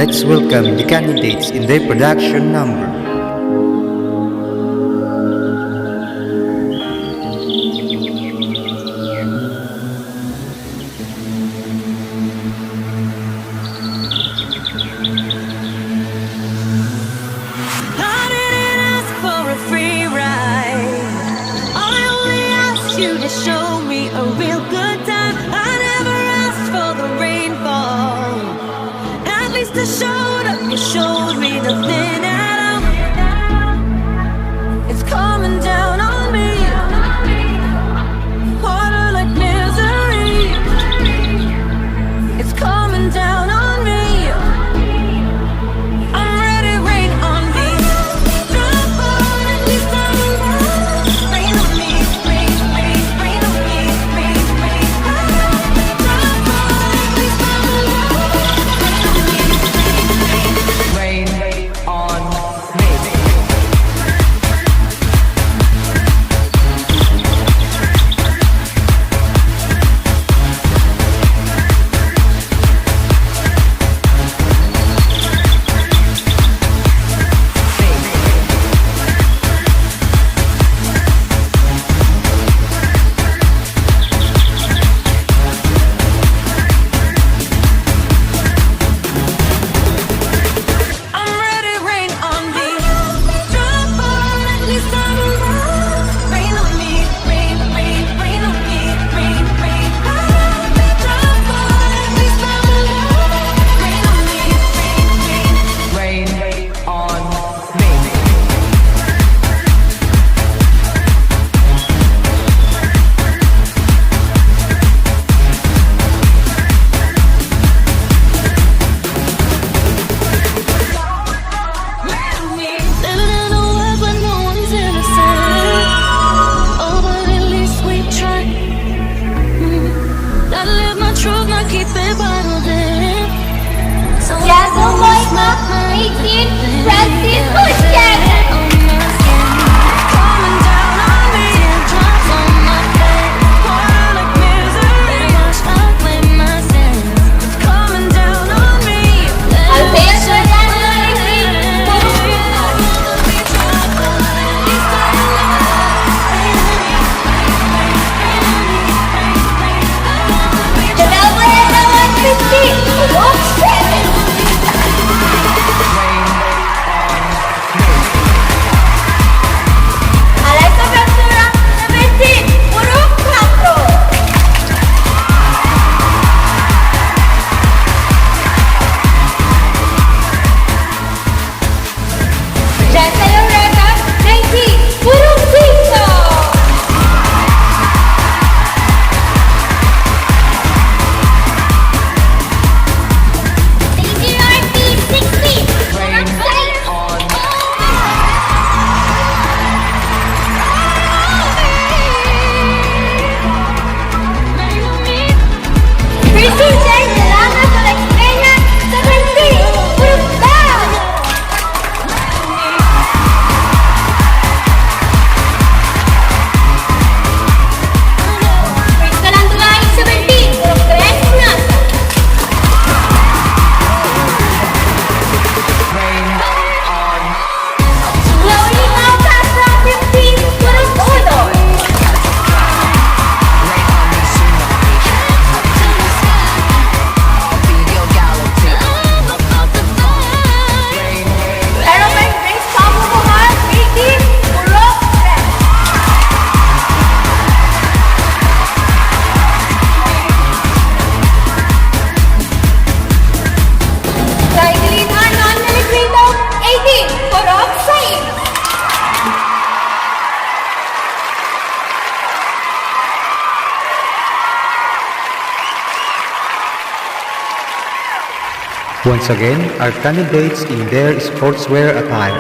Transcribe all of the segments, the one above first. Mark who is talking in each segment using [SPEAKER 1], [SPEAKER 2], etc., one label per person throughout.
[SPEAKER 1] Let's welcome the candidates in their production number. Once again, our candidates in their sportswear attire.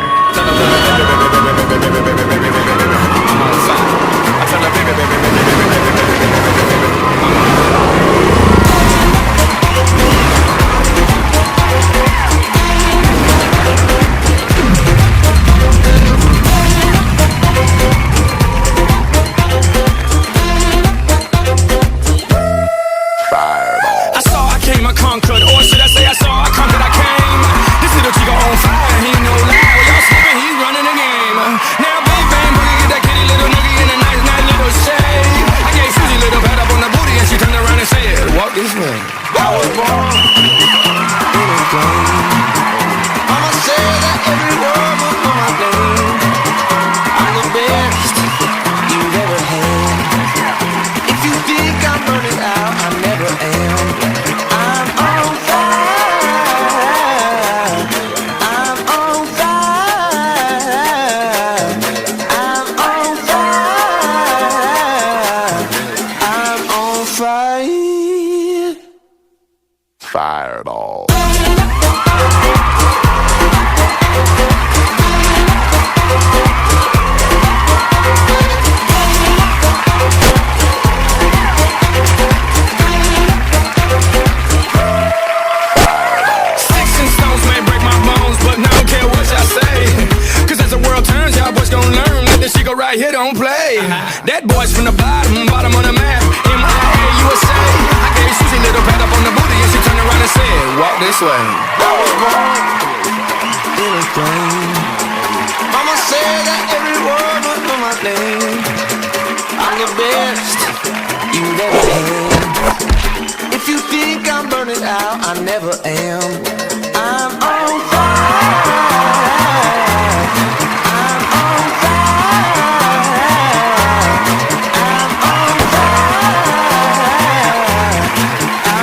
[SPEAKER 2] I saw I came, I conquered, or should I say I saw I conquered, I came. don't play. That boy's from the bottom, bottom of the map. In my USA, I gave Susie a little pat up on the booty, and she turned around and said, walk this way. I was born in a plane. Mama said that every word was for my name. I'm the best you've ever had. If you think I'm burning out, I never am. I'm on fire. I'm on fire. I'm on fire.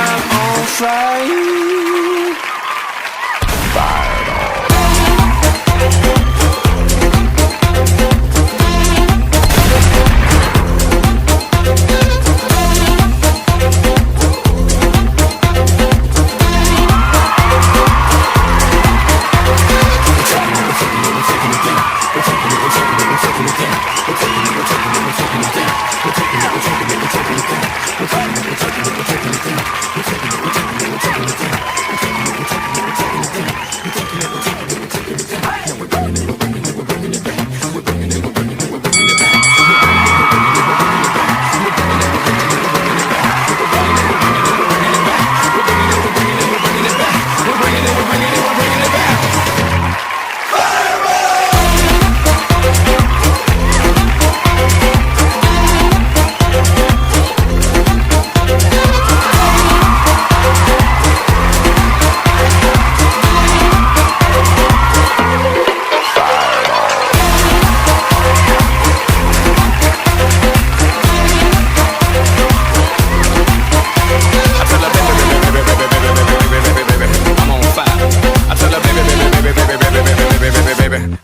[SPEAKER 2] I'm on fire.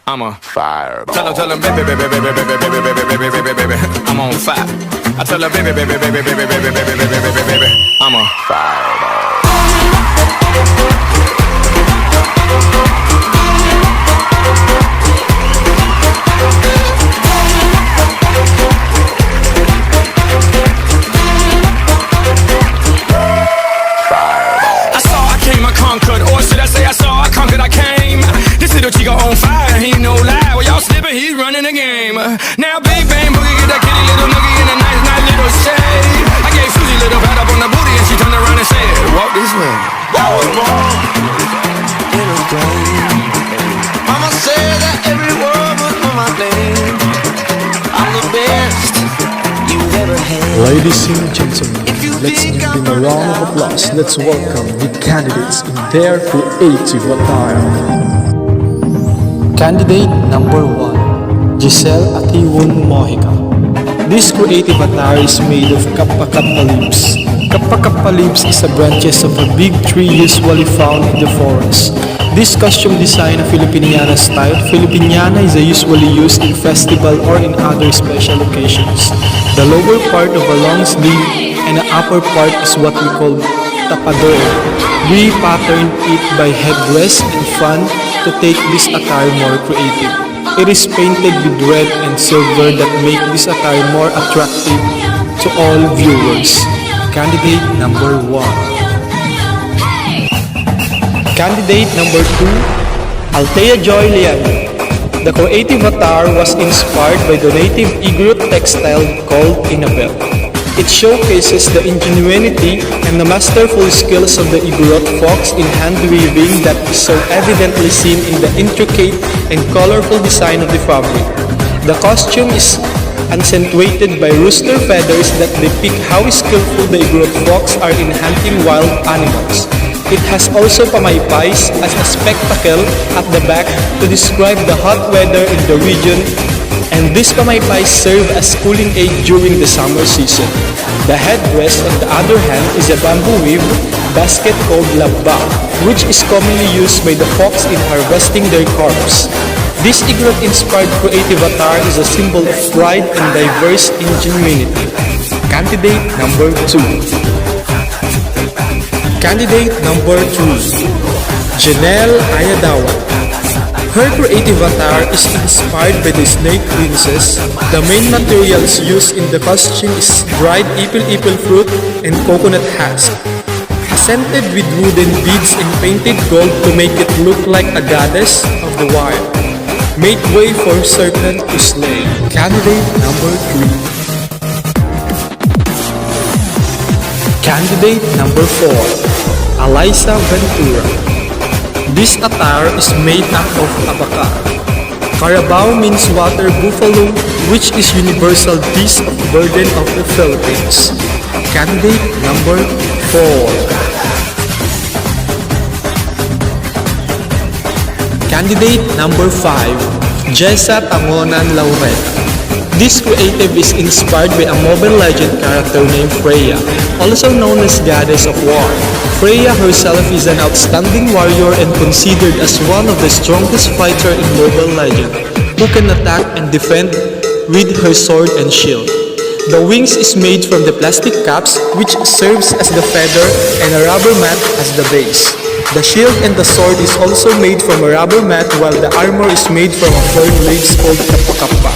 [SPEAKER 2] I'm a fire. Tell him, baby, baby, baby, baby, baby, baby, baby, baby, baby, I'm on fire. I tell her, baby, baby, baby, baby, baby, baby, baby, baby, baby, I'm a fireball. I saw, I came, I conquered, or should I say I saw, I conquered, I came. This little chico on fire, he ain't no lie. Well, y'all slipping, he's running the game. Now big bang boogie, get that kitty little noogie in a nice, nice little shade. I gave Susie a little pat up on the booty, and she turned around and said, walk this way. I was born in a plane. Mama said that every word was for my name. I'm the best you've ever had.
[SPEAKER 3] Ladies and gentlemen, let's give them a round of applause. Let's welcome the candidates in their creative attire. Candidate number 1, Giselle Atiwon Mojica. This creative attire is made of kappa-kappa leaves. Kappa-kappa leaves is the branches of a big tree usually found in the forest. This costume design a Filipiniana style. Filipiniana is usually used in festival or in other special occasions. The lower part of a long sleeve and the upper part is what we call tapador. We patterned it by headdress and fan to take this attire more creative. It is painted with red and silver that make this attire more attractive to all viewers. Candidate number 1. Candidate number 2, Althea Joy Lian. The creative attire was inspired by the native Igorot textile called Inabel. It showcases the ingenuity and the masterful skills of the Igorot folks in hand weaving that is so evidently seen in the intricate and colorful design of the fabric. The costume is accentuated by rooster feathers that depict how skillful the Igorot folks are in hunting wild animals. It has also pamaypays as a spectacle at the back to describe the hot weather in the region, and these pamaypays serve as cooling aid during the summer season. The headdress, on the other hand, is a bamboo weave basket called labba, which is commonly used by the folks in harvesting their crops. This Igorot-inspired creative attire is a symbol of pride and diverse ingenuity. Candidate number 2. Candidate number 3, Janelle Ayadawa. Her creative attire is inspired by the snake princess. The main materials used in the costume is dried ipil-ipil fruit and coconut husk, accented with wooden beads and painted gold to make it look like a goddess of the wild. Make way for serpent to slay. Candidate number 3. Candidate number 4. Eliza Ventura. This attire is made up of abaca. Carabao means water buffalo, which is universal beast of burden of the Philippines. Candidate number 4. Candidate number 5. Jessa Tangonan Lauret. This creative is inspired by a Mobile Legend character named Freya, also known as Goddess of War. Freya herself is an outstanding warrior and considered as one of the strongest fighter in Mobile Legend, who can attack and defend with her sword and shield. The wings is made from the plastic caps, which serves as the feather, and a rubber mat as the base. The shield and the sword is also made from a rubber mat, while the armor is made from a fern leaves called kappa-kappa.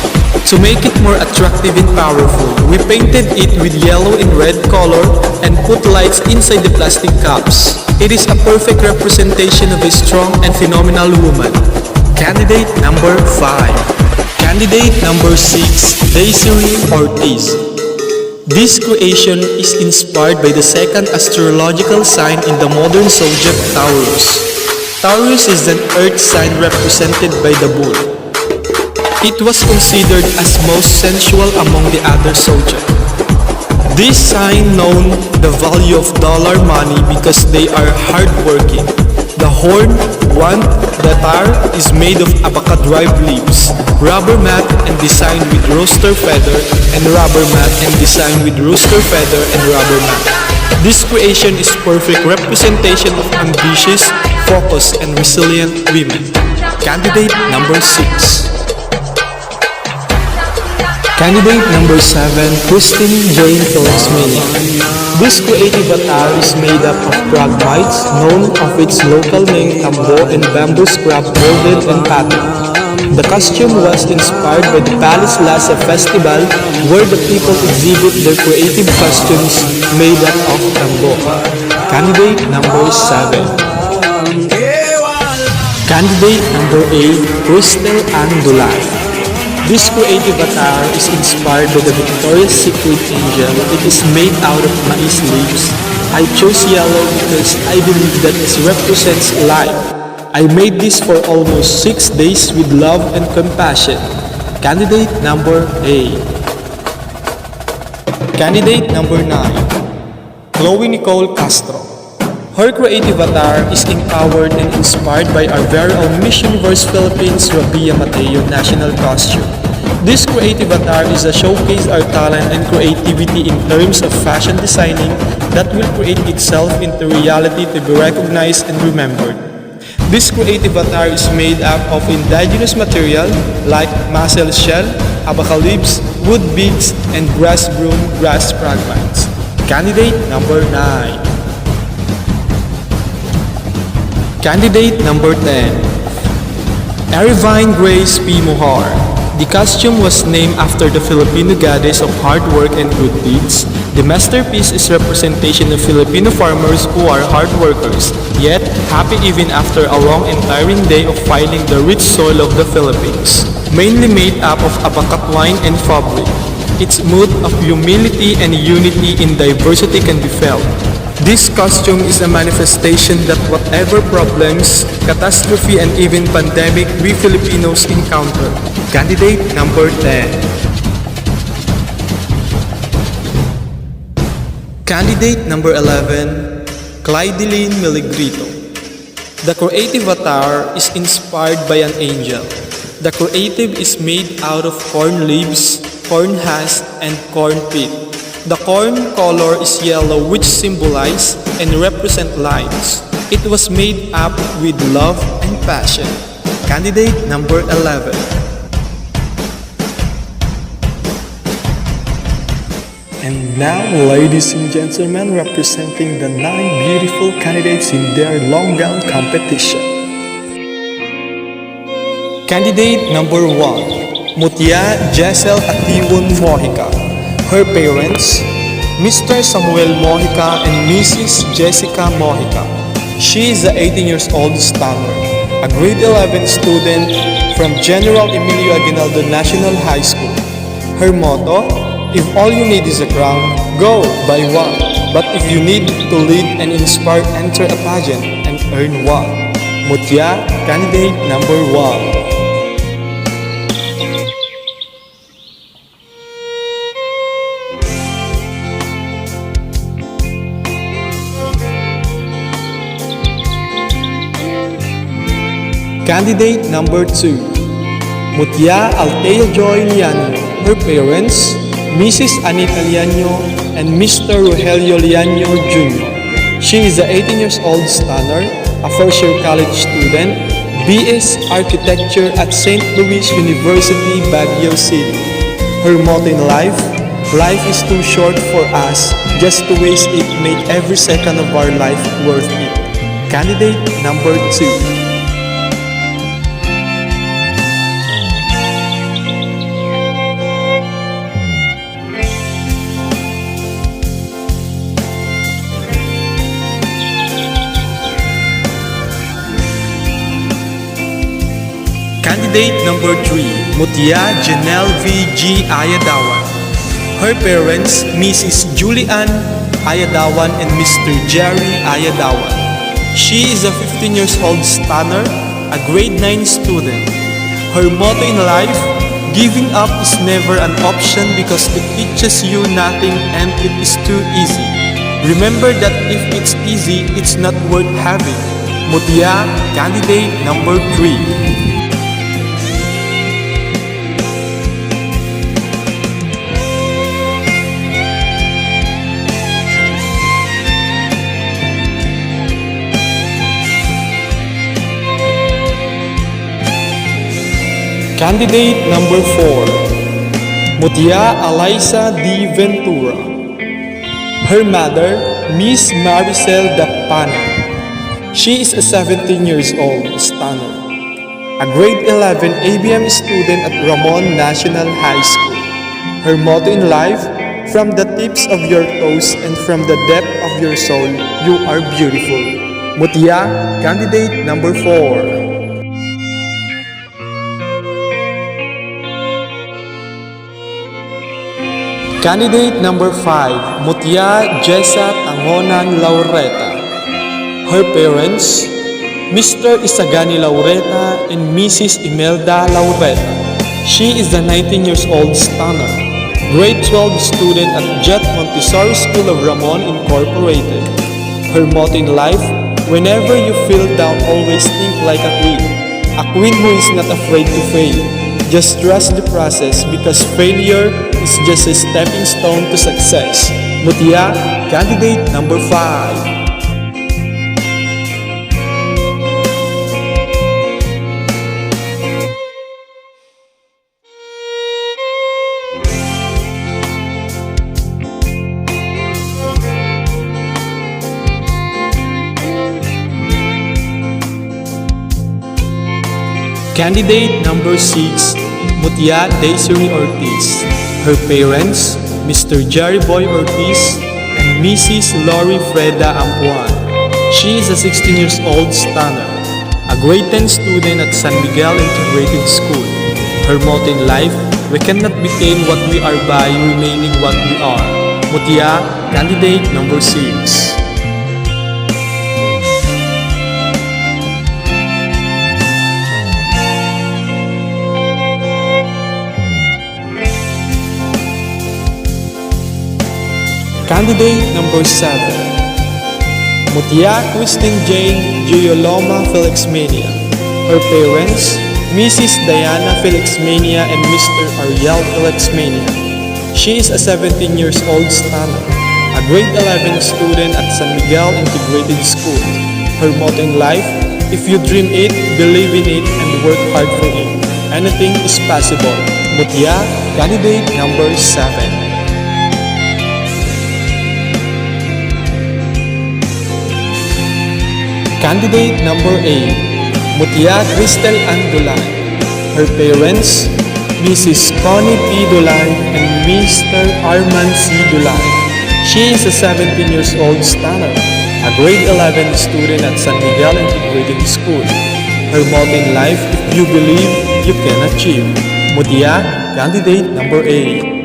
[SPEAKER 3] To make it more attractive and powerful, we painted it with yellow and red color and put lights inside the plastic cups. It is a perfect representation of a strong and phenomenal woman. Candidate number 5. Candidate number 6. Desiree Ortiz. This creation is inspired by the second astrological sign in the modern zodiac, Taurus. Taurus is an earth sign represented by the bull. It was considered as most sensual among the other zodiac. This sign known the value of dollar money because they are hardworking. The horn, wand, the tar is made of abaca dried leaves, rubber mat and designed with rooster feather, and rubber mat and designed with rooster feather and rubber mat. This creation is perfect representation of ambitious, focused, and resilient women. Candidate number 6. Candidate number 7, Christine Jane Phillips-Mini. This creative attire is made up of pragmites, known of its local name tambo and bamboo scrap molded and patterned. The costume was inspired by the Palace Lasa Festival, where the people exhibit their creative costumes made up of tambo. Candidate number 7. Candidate number 8, Crystal Ann Dulay. This creative attire is inspired by the Victoria's Secret Angel. It is made out of maize leaves. I chose yellow because I believe that it represents life. I made this for almost 6 days with love and compassion. Candidate number 8. Candidate number 9. Chloe Nicole Castro. Her creative attire is empowered and inspired by our very own Miss Universe Philippines Rabia Mateo national costume. This creative attire is a showcase our talent and creativity in terms of fashion designing that will create itself into reality to be recognized and remembered. This creative attire is made up of indigenous material like mussel shell, abaca leaves, wood beads, and grass broom grass fragments. Candidate number 9. Candidate number 10. Arivine Grace P. Mohar. The costume was named after the Filipino goddess of hard work and good deeds. The masterpiece is representation of Filipino farmers who are hard workers, yet happy even after a long and tiring day of filing the rich soil of the Philippines. Mainly made up of abaca twine and fabric. Its mood of humility and unity in diversity can be felt. This costume is a manifestation that whatever problems, catastrophe, and even pandemic we Filipinos encounter. Candidate number 10. Candidate number 11, Clydeline Miligrito. The creative attire is inspired by an angel. The creative is made out of corn leaves, corn husk, and corn pit. The corn color is yellow, which symbolize and represent lights. It was made up with love and passion. Candidate number 11. And now, ladies and gentlemen, representing the 9 beautiful candidates in their long gown competition. Candidate number 1, Mutya Jessel Atiwon Mojica. Her parents, Mr. Samuel Mojica and Mrs. Jessica Mojica. She is a 18 years old stunner. a grade 11 student from General Emilio Aguinaldo National High School. Her motto, if all you need is a crown, go, buy one. But if you need to lead and inspire, enter a pageant and earn one. Mutya, candidate number 1. Candidate number 2, Mutya Althea Joy Liano. Her parents, Mrs. Anita Liano and Mr. Rogelio Liano Jr. She is a 18 years old stunner, a first-year college student, BS Architecture at St. Louis University, Baguio City. Her motto in life, life is too short for us just to waste it, make every second of our life worth it. Candidate number 2. Candidate number 3, Mutya Janelle V.G. Ayadawan. Her parents, Mrs. Julian Ayadawan and Mr. Jerry Ayadawan. She is a 15 years old stunner, a grade 9 student. Her motto in life, giving up is never an option because it teaches you nothing and it is too easy. Remember that if it's easy, it's not worth having. Mutya, candidate number 3. Candidate number 4, Mutya Eliza D. Ventura. Her mother, Miss Maricel Dapana. She is a 17 years old stunner, a grade 11 ABM student at Ramon National High School. Her motto in life, from the tips of your toes and from the depth of your soul, you are beautiful. Mutya, candidate number 4. Candidate number 5, Mutya Jessa Tangonan Laureta. Her parents, Mr. Isagani Laureta and Mrs. Imelda Laureta. She is a 19 years old stunner, grade 12 student at Jet Montessori School of Ramon Incorporated. Her motto in life, whenever you feel down, always think like a queen who is not afraid to fail. Just trust the process because failure is just a stepping stone to success. Mutya, candidate number 5. Candidate number 6, Mutya Desiree Ortiz. Her parents, Mr. Jerry Boy Ortiz and Mrs. Lori Freda Ampuan. She is a 16 years old stunner, a grade 10 student at Sanmiguel Integrated School. Her motto in life, we cannot become what we are by remaining what we are. Mutya, candidate number 6. Candidate number 7, Mutya Christine Jane Gioloma Felixmania. Her parents, Mrs. Diana Felixmania and Mr. Ariel Felixmania. She is a 17 years old stunner, a grade 11 student at Sanmiguel Integrated School. Her motto in life, if you dream it, believe in it, and work hard for it, anything is possible. Mutya, candidate number 7. Candidate number 8, Mutya Cristel Andulan. Her parents, Mrs. Connie P. Dulan and Mr. Armand C. Dulan. She is a 17 years old stunner, a grade 11 student at Sanmiguel Integrated School. Her motto in life, if you believe, you can achieve. Mutya, candidate number 8.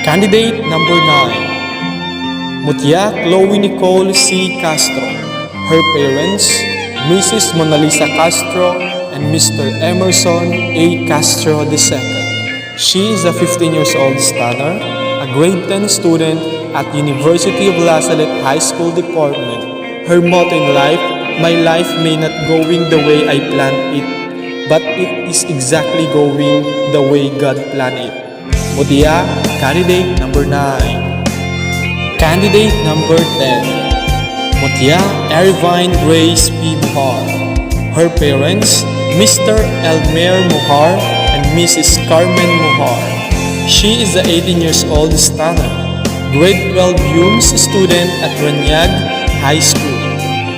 [SPEAKER 3] Candidate number 9. Mutya Chloe Nicole C. Castro. Her parents, Mrs. Mona Lisa Castro and Mr. Emerson A. Castro II. She is a 15 years old stunner, a grade 10 student at University of La Salette High School Department. Her motto in life, my life may not going the way I planned it, but it is exactly going the way God planned it. Mutya, candidate number 9. Candidate number 10. Mutya Ervine Grace P. Muhar. Her parents, Mr. Elmer Muhar and Mrs. Carmen Muhar. She is a 18 years old stunner, grade 12 UMS student at Ranyag High School.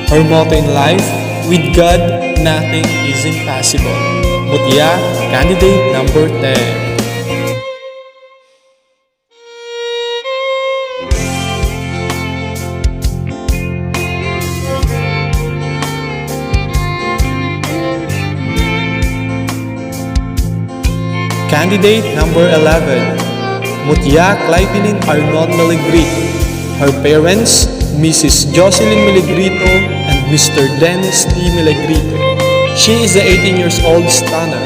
[SPEAKER 3] Her motto in life, with God, nothing is impossible. Mutya, candidate number 10. Candidate number 11. Mutya Clytelyn Arnold Melegrito. Her parents, Mrs. Jocelyn Melegrito and Mr. Dennis T. Melegrito. She is a 18 years old stunner,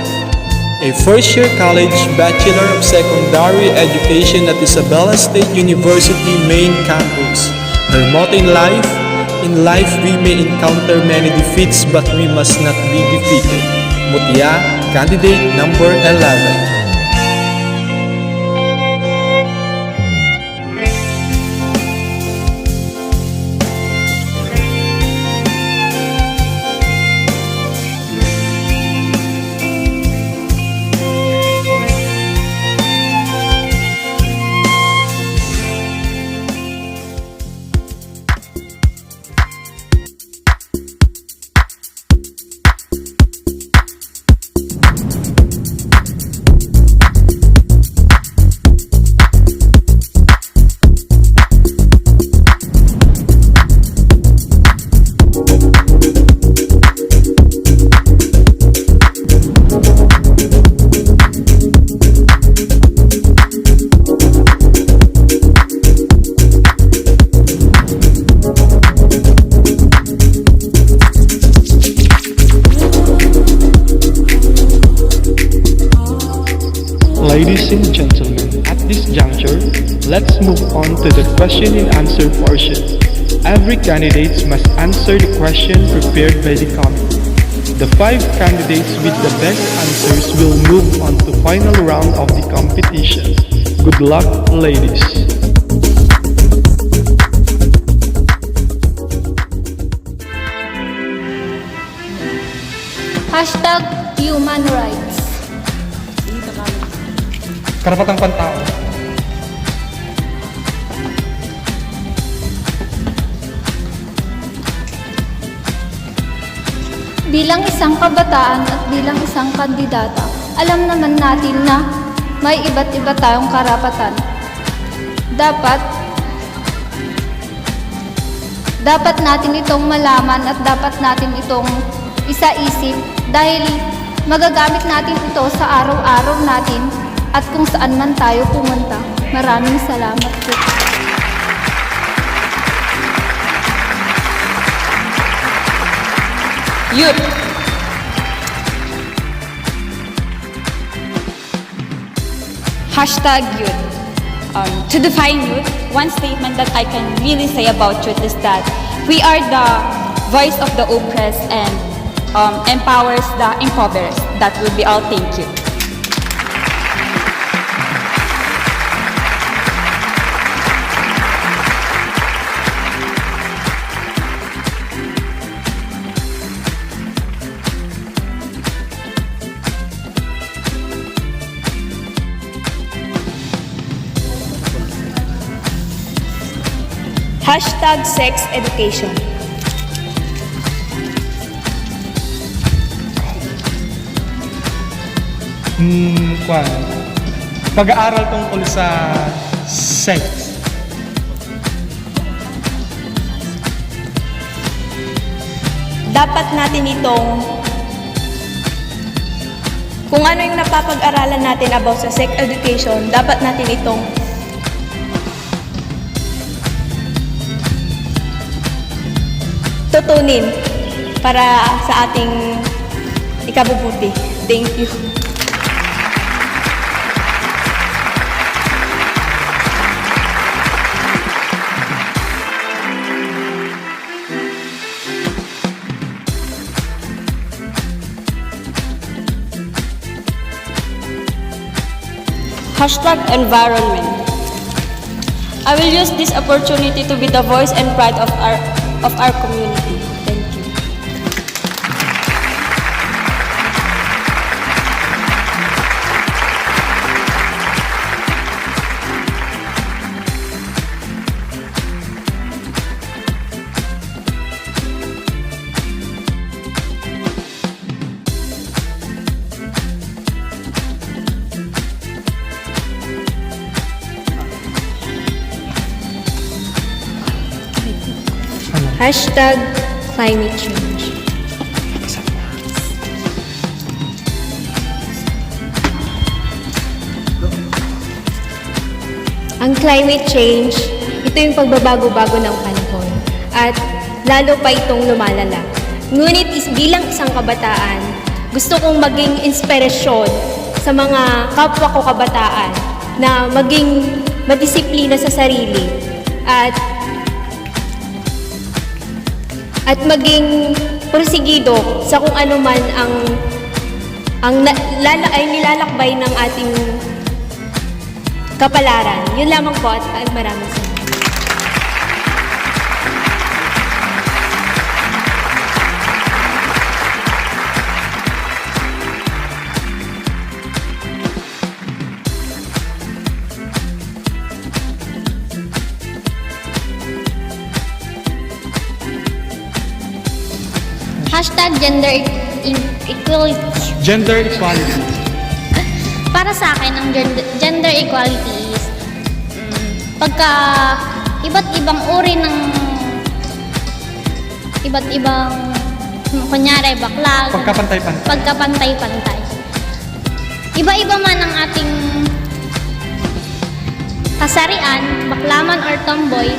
[SPEAKER 3] a first-year college Bachelor of Secondary Education at Isabela State University main campus. Her motto in life we may encounter many defeats but we must not be defeated. Mutya, candidate number 11. Ladies and gentlemen, at this juncture, let's move on to the question and answer portion. Every candidate must answer the question prepared by the committee. The 5 candidates with the best answers will move on to final round of the competition. Good luck, ladies.
[SPEAKER 4] Hashtag Human Rights.
[SPEAKER 5] Karapatang pantao.
[SPEAKER 4] Bilang isang kabataan at bilang isang kandidata, alam naman natin na may iba't iba tayong karapatan. Dapat natin itong malaman at dapat natin itong isa-isip dahil magagamit natin ito sa araw-araw natin at kung saan man tayo pumunta. Maraming salamat po.
[SPEAKER 6] Youth. Hashtag youth. To define youth, one statement that I can really say about youth is that we are the voice of the oppressed and empowers the impoverished. That would be all. Thank you.
[SPEAKER 7] Hashtag sex education.
[SPEAKER 5] Pag-aaral tungkol sa sex.
[SPEAKER 7] Dapat natin itong kung ano yung napapag-aralan natin about sa sex education, dapat natin itong tutunin para sa ating ikabubuti. Thank you.
[SPEAKER 6] #environment. I will use this opportunity to be the voice and pride of our community. Thank you.
[SPEAKER 7] #climate change. Ang climate change, ito yung pagbabago-bago ng panahon at lalo pa itong lumalala. Ngunit bilang isang kabataan, gusto kong maging inspirasyon sa mga kapwa ko kabataan na maging madisiplina sa sarili at maging porsigido sa kung ano man ay nilalakbay ng ating kapalaran. Yun lamang po at maraming salamat.
[SPEAKER 4] #gender equality.
[SPEAKER 5] Gender equality.
[SPEAKER 4] Para sa akin, ang gender equality is pagka iba't ibang uri ng iba't ibang kunyari bakla,
[SPEAKER 5] Pagkapantay-pantay.
[SPEAKER 4] pagkapantay-pantay. Iba-iba man ang ating kasarian, baklaman or tomboy,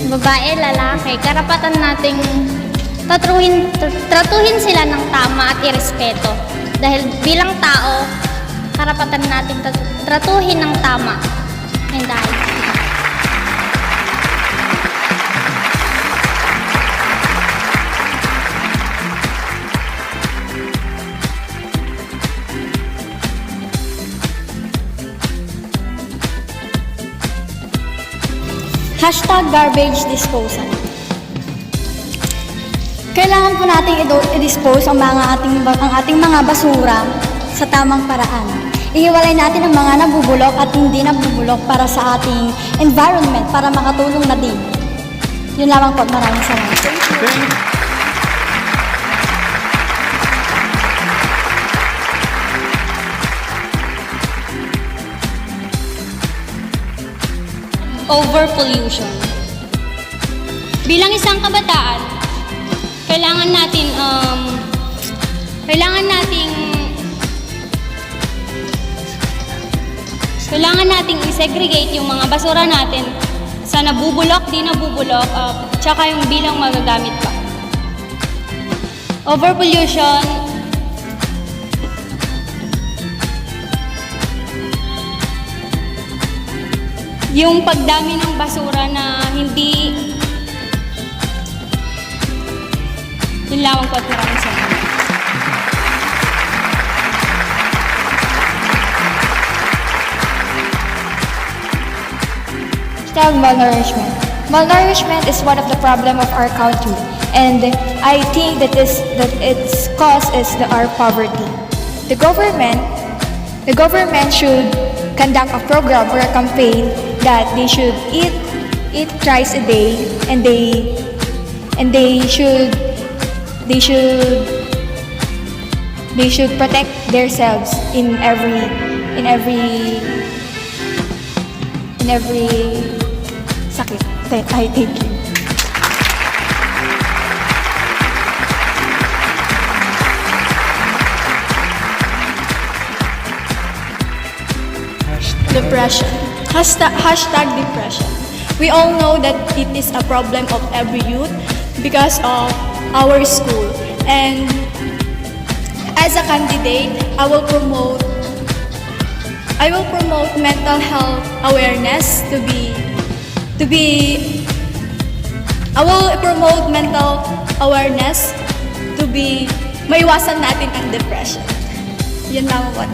[SPEAKER 4] babae, lalaki, karapatan nating tratuhin sila ng tama at irespeto. Dahil bilang tao, karapatan nating tratuhin ng tama. And dahil
[SPEAKER 8] #garbage disposal. Kailangan po nating i-dispose ang ating mga basura sa tamang paraan. Ihiwalay natin ang mga nabubulok at hindi nabubulok para sa ating environment para makatulong na din. Yun lamang po. Maraming salamat.
[SPEAKER 6] Overpollution. Bilang isang kabataan, kailangan nating i-segregate yung mga basura natin sa nabubulok, di nabubulok, tsaka yung bilang magagamit pa. Overpollution, yung pagdami ng basura na hindi yun lamang po at maraming salamat.
[SPEAKER 8] Malnourishment. Malnourishment is one of the problem of our country, and I think that its cause is our poverty. The government should conduct a program or a campaign that they should eat thrice a day, and they should protect themselves in in every sakit. I thank you.
[SPEAKER 9] Depression. Hashtag depression. We all know that it is a problem of every youth because of our school. And as a candidate, I will promote mental health awareness I will promote mental awareness to be maiwasan natin ang depression. Yun lang po.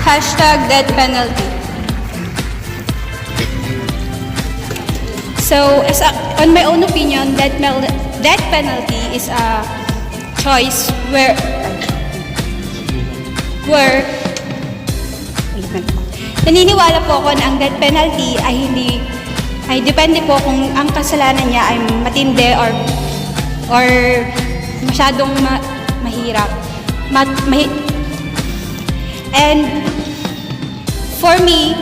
[SPEAKER 6] Hashtag death penalty.
[SPEAKER 8] So, on my own opinion, death penalty is a choice where naniniwala po ako na ang death penalty ay depende po kung ang kasalanan niya ay matindi or masyadong mahirap. And for me,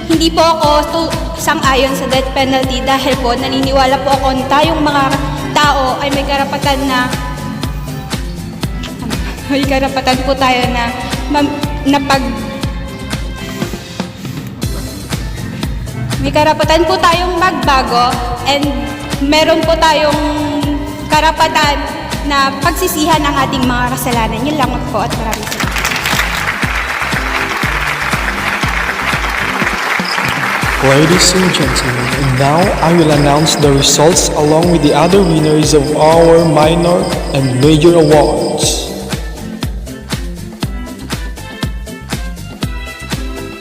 [SPEAKER 8] hindi po ako sang-ayon sa death penalty dahil po naniniwala po ako na tayong mga tao ay may karapatan po tayo may karapatan po tayong magbago and meron po tayong karapatan na pagsisihan ang ating mga kasalanan. Yun lang po at maraming salamat.
[SPEAKER 3] Ladies and gentlemen, and now I will announce the results along with the other winners of our minor and major awards.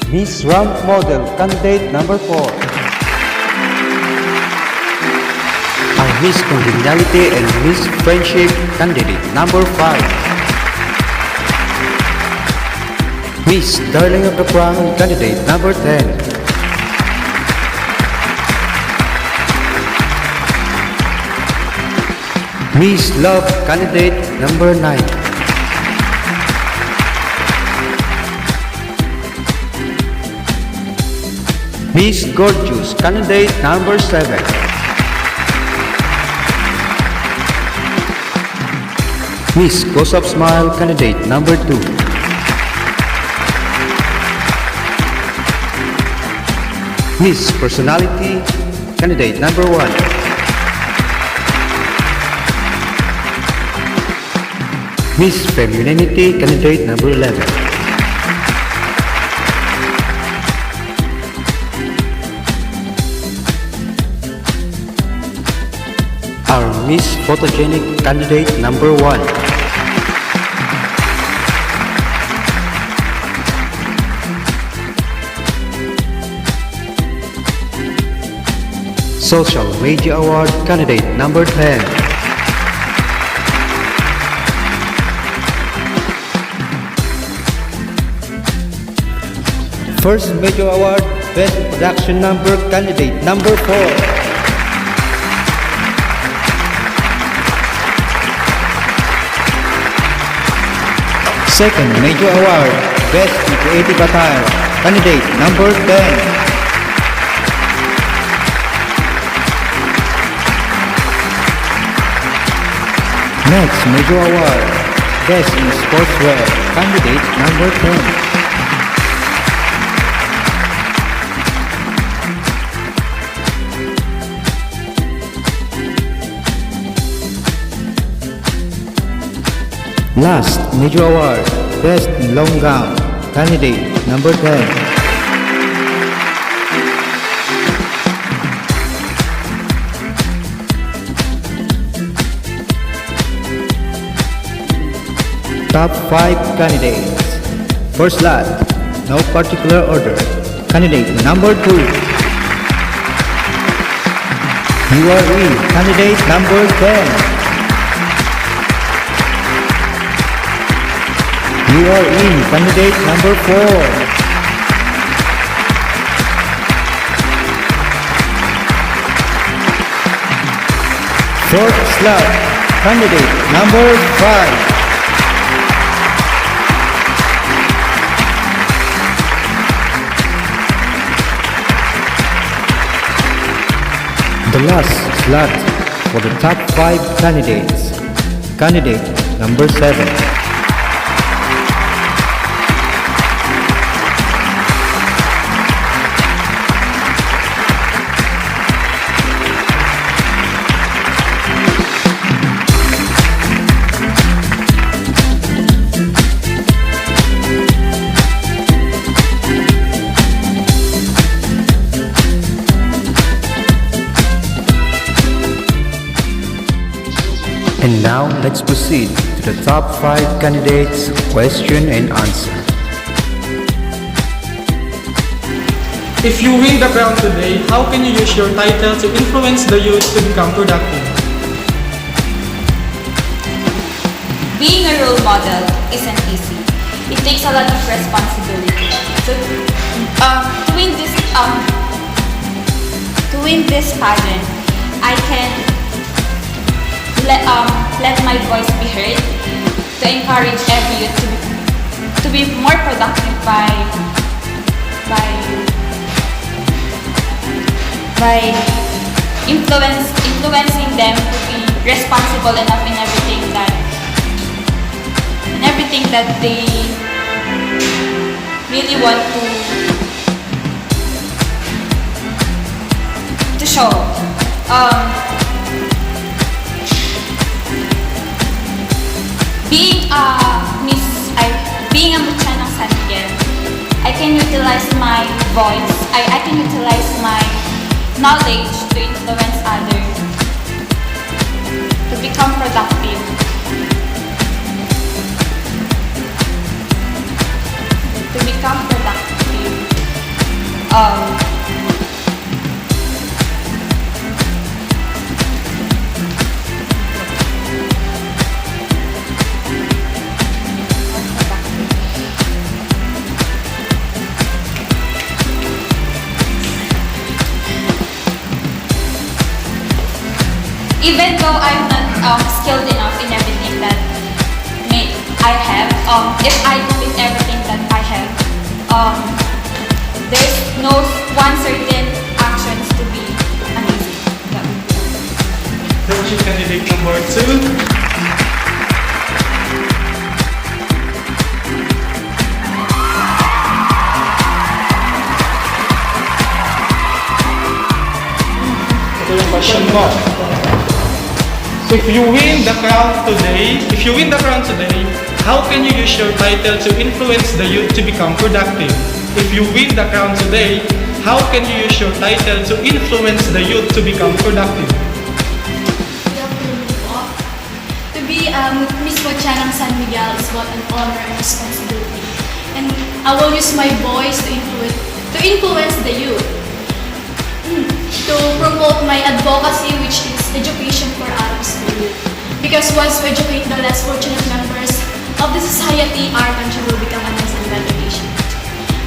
[SPEAKER 1] Miss Ramp Model, candidate number 4. Ang Miss Congeniality and Miss Friendship, candidate number 5. Miss Darling of the Crown, candidate number 10. Miss Love, candidate number 9. Miss Gorgeous, candidate number 7. Miss Close Up Smile, candidate number 2. Miss Personality, candidate number 1. Miss Femininity, candidate number 11. Our Miss Photogenic, candidate number 1. Social Media Award, candidate number 10. First Major Award, Best Production Number, candidate number 4. Second Major Award, Best Creative Attire, candidate number 10. Next Major Award, Best in Sportswear, candidate number 10. Last Major Award, Best in Long Gown, candidate number 10. Top 5 candidates. First lot, no particular order. Candidate number 2. You are in candidate number 10. You are in candidate number 4. Fourth slot, candidate number 5. The last slot for the top 5 candidates. Candidate number 7. And now, let's proceed to the top 5 candidates' question and answer.
[SPEAKER 3] If you win the crown today, how can you use your title to influence the youth to become productive?
[SPEAKER 6] Being a role model isn't easy. It takes a lot of responsibility. So, to win this pageant, I can let my voice be heard, to encourage every youth to be more productive by influencing them to be responsible enough in everything that they really want to show. Being a Mutya ng Sanmiguel, I can utilize my voice, I can utilize my knowledge to influence others to become productive. Even though I'm not skilled enough in everything that I have, if I commit everything that I have, there's no one certain actions to be amazing.
[SPEAKER 3] Thank you, candidate number 2. Ito yung question mo. If you win the crown today, how can you use your title to influence the youth to become productive? If you win the crown today, how can you use your title to influence the youth to become productive?
[SPEAKER 9] To be Miss Mutya ng Sanmiguel is both an honor and responsibility. And I will use my voice to influence the youth. To promote my advocacy, which is education for Arab school. Because once we educate the less fortunate members of the society, our country will become a nice and better nation.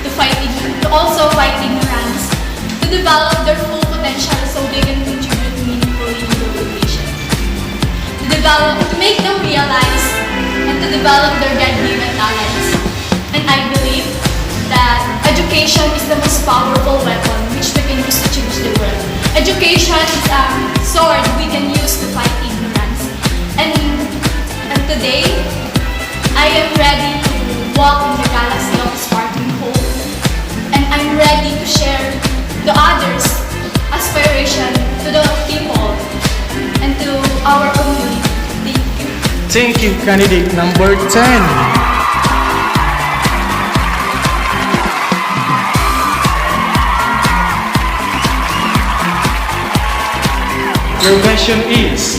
[SPEAKER 9] To also fight ignorance, to develop their full potential so they can contribute meaningfully in the nation. To make them realize and to develop their God-given talents. And I believe that education is the most powerful weapon which we can use to change the world. Education is a sword we can use to fight ignorance. And today, I am ready to walk in the galaxy of sparkling hope. And I'm ready to share the others' aspiration to the people and to our community. Thank you.
[SPEAKER 3] Thank you, candidate number 10. Your question is,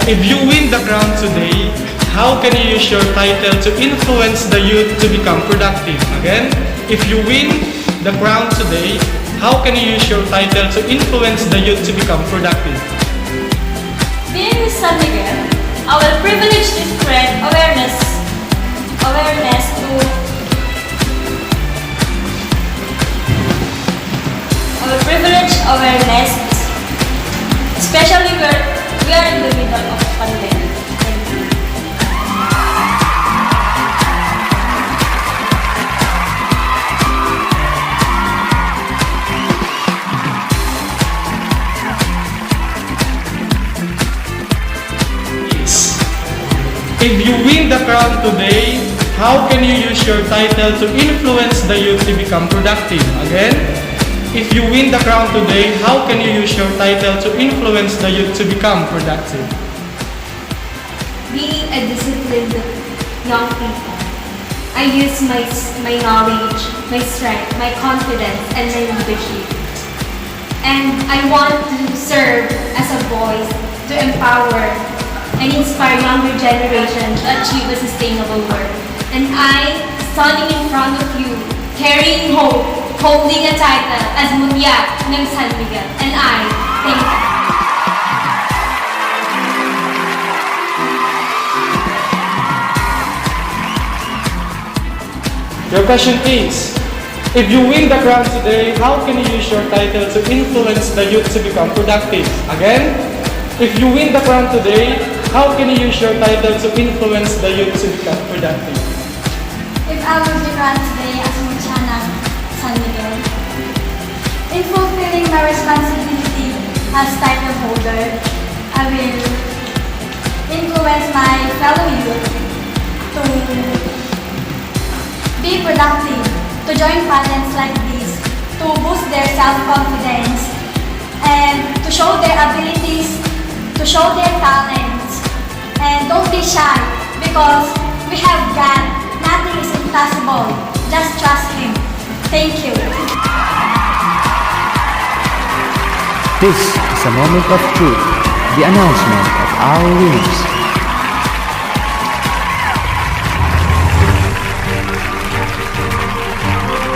[SPEAKER 3] if you win the crown today, how can you use your title to influence the youth to become productive? Again, if you win the crown today, how can you use your title to influence the youth to become productive?
[SPEAKER 6] Being Miss Sanmiguel, I will privilege to spread awareness especially where we
[SPEAKER 3] crown today, how can you use your title to influence the youth to become productive? Again, if you win the crown today, how can you use your title to influence the youth to become productive?
[SPEAKER 7] Being a disciplined young people, I use my knowledge, my strength, my confidence, and my leadership. And I want to serve as a voice to empower and inspire younger generation to achieve a sustainable world. And I, standing in front of you, carrying hope, holding a title as Mutya ng Sanmiguel. And I thank you.
[SPEAKER 3] Your question is, if you win the crown today, how can you use your title to influence the youth to become productive? Again, if you win the crown today, how can you use your title to influence the youth to become productive?
[SPEAKER 8] If I were the crown today as Mutya ng Sanmiguel, in fulfilling my responsibility as title holder, I will influence my fellow youth to be productive, to join pageants like this, to boost their self-confidence, and to show their abilities, to show their talents. And don't be shy, because we have God. Nothing is impossible. Just trust Him. Thank you.
[SPEAKER 1] This is a moment of truth, the announcement of our winners.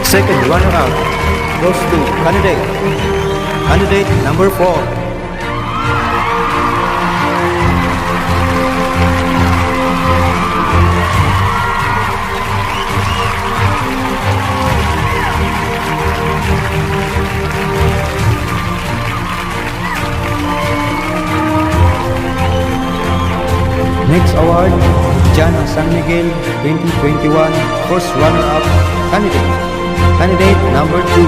[SPEAKER 1] Second runner-up goes to candidate number 4. Next award, Mutya ng Sanmiguel 2021 first runner-up candidate number 2.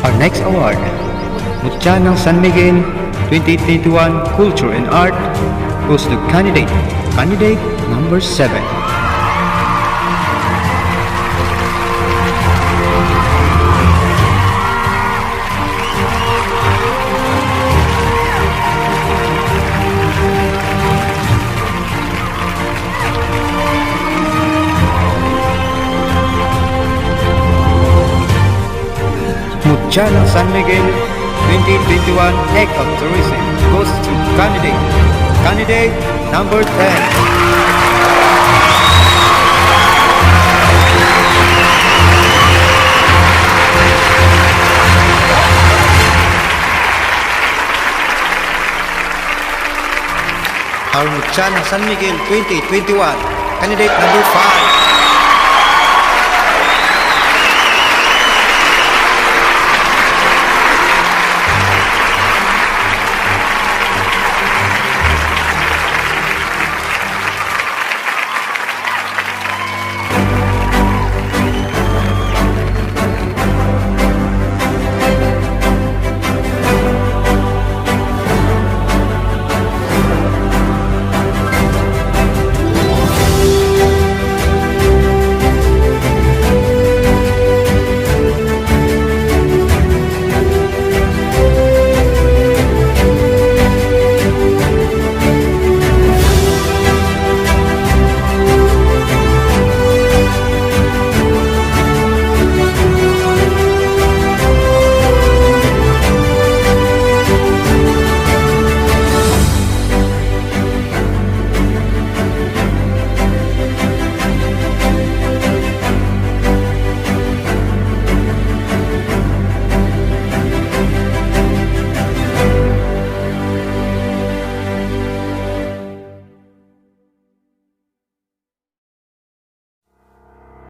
[SPEAKER 1] Our next award, Mutya ng Sanmiguel 2021 Culture and Art, goes to candidate number 7. Mutya ng Sanmiguel 2021 Ecotourism goes to candidate number 10. Our Mutya ng Sanmiguel 2021 candidate number 5.